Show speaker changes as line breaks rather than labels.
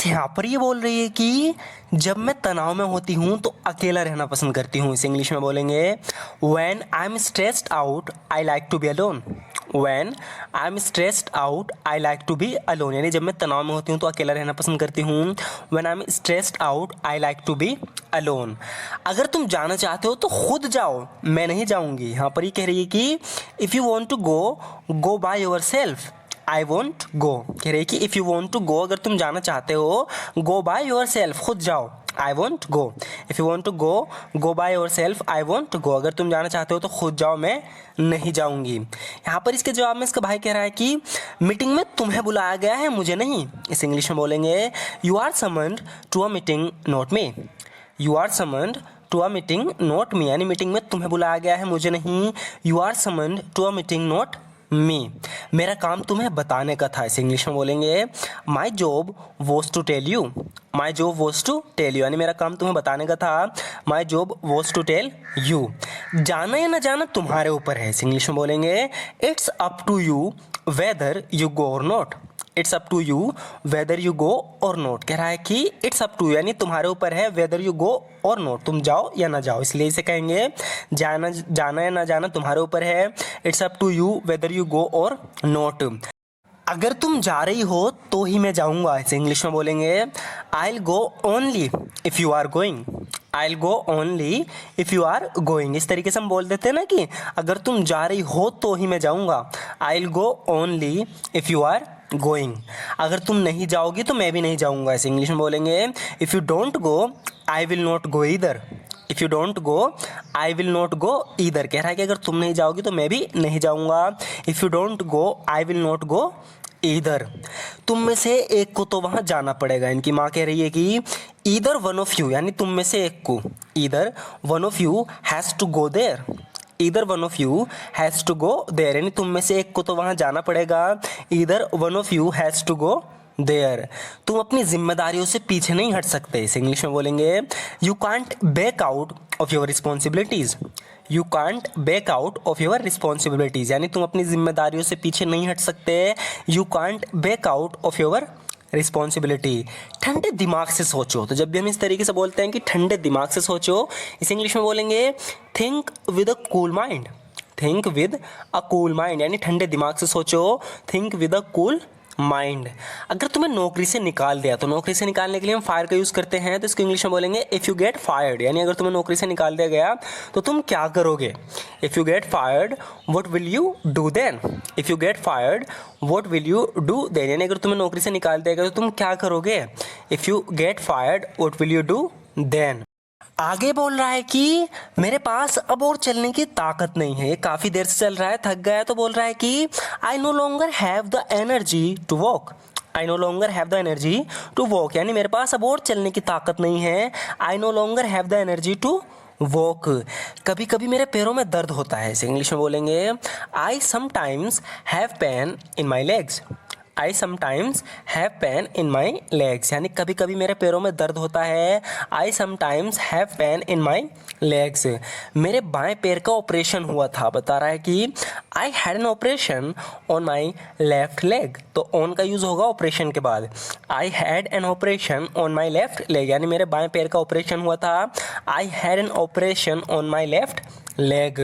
यहाँ पर ये बोल रही है कि जब मैं तनाव में होती हूँ तो अकेला रहना पसंद करती हूँ। इसे इंग्लिश में बोलेंगे when I am stressed out I like to be alone. When I am stressed out I like to be alone, यानी जब मैं तनाव में होती हूँ तो अकेला रहना पसंद करती हूँ। When I am stressed out I like to be alone. अगर तुम जाना चाहते हो तो खुद जाओ, मैं नहीं जाऊँगी। यहाँ पर ये कह रही है कि if you want to go by yourself I want go. कह रही है कि if you want to go, अगर तुम जाना चाहते हो, गो बाय योर सेल्फ, खुद जाओ। I want go. If you want to go by yourself I want go. अगर तुम जाना चाहते हो तो खुद जाओ, मैं नहीं जाऊंगी। यहाँ पर इसके जवाब में इसका भाई कह रहा है कि मीटिंग में तुम्हें बुलाया गया है, मुझे नहीं। इस इंग्लिश में बोलेंगे you are summoned to a meeting not me. You are summoned to a meeting not me, यानी मीटिंग में तुम्हें बुलाया गया है, मुझे नहीं। You are summoned to a meeting not me. मेरा काम तुम्हें बताने का था। इसे इंग्लिश में बोलेंगे my job was to tell you. My job was to tell you, यानी मेरा काम तुम्हें बताने का था। My job was to tell you. जाना या ना जाना तुम्हारे ऊपर है। इसे इंग्लिश में बोलेंगे it's up to you whether you go और not. It's up to you whether you go और नॉट। कह रहा है कि इट्स अप टू, यानी तुम्हारे ऊपर है, वेदर यू गो और नॉट, तुम जाओ या ना जाओ। इसलिए इसे कहेंगे जाना या ना जाना तुम्हारे ऊपर है। It's up to you whether you go और नॉट। अगर तुम जा रही हो तो ही मैं जाऊंगा। इसे इंग्लिश में बोलेंगे I will go only if you are going. I will go only if you are going. इस तरीके से हम बोल देते हैं ना कि अगर तुम जा रही हो तो ही मैं जाऊंगा। I will go only if you are going. अगर तुम नहीं जाओगी तो मैं भी नहीं जाऊंगा। इसे इंग्लिश में बोलेंगे if you don't go I will not go either. If you don't go I will not go either. कह रहा है कि अगर तुम नहीं जाओगी तो मैं भी नहीं जाऊंगा। If you don't go I will not go either. तुम में से एक को तो वहाँ जाना पड़ेगा। इनकी माँ कह रही है कि ईदर वन ऑफ यू, यानी तुम में से एक को, either one of you has to go there. Either one of you has to go there, यानी तुम में से एक को तो वहाँ जाना पड़ेगा। Either one of you has to go there. तुम अपनी जिम्मेदारियों से पीछे नहीं हट सकते। इसे इंग्लिश में बोलेंगे you can't back out of your responsibilities. You can't back out of your responsibilities, यानी तुम अपनी जिम्मेदारियों से पीछे नहीं हट सकते। You can't back out of your responsibility. ठंडे दिमाग से सोचो। तो जब भी हम इस तरीके से बोलते हैं कि ठंडे दिमाग से सोचो, इस इंग्लिश में बोलेंगे think with a cool mind. Think with a cool mind, यानी ठंडे दिमाग से सोचो। Think with a cool mind. अगर तुम्हें नौकरी से निकाल दिया तो नौकरी से निकालने के लिए हम फायर का यूज़ करते हैं, तो इसको इंग्लिश में बोलेंगे इफ़ यू गेट फायर्ड, यानी अगर तुम्हें नौकरी से निकाल दिया गया तो तुम क्या करोगे। If you get fired what will you do then. If you get fired what will you do then, यानी अगर तुम्हें नौकरी से निकाल दिया गया तो तुम क्या करोगे। If you get fired what will you do then. आगे बोल रहा है कि मेरे पास अब और चलने की ताकत नहीं है, काफ़ी देर से चल रहा है, थक गया है, तो बोल रहा है कि I no longer have the energy to walk. I no longer have the energy to walk, यानी मेरे पास अब और चलने की ताकत नहीं है। I no longer have the energy to walk. कभी कभी मेरे पैरों में दर्द होता है। इसे इंग्लिश में बोलेंगे I sometimes have pain in my legs. I sometimes have pain in my legs, यानी कभी कभी मेरे पैरों में दर्द होता है। I sometimes have pain in my legs. मेरे बाएं पैर का ऑपरेशन हुआ था। बता रहा है कि I had an operation on my left leg. तो ऑन का यूज़ होगा ऑपरेशन के बाद। I had an operation on my left leg, यानी मेरे बाएं पैर का ऑपरेशन हुआ था। I had an operation on my left leg.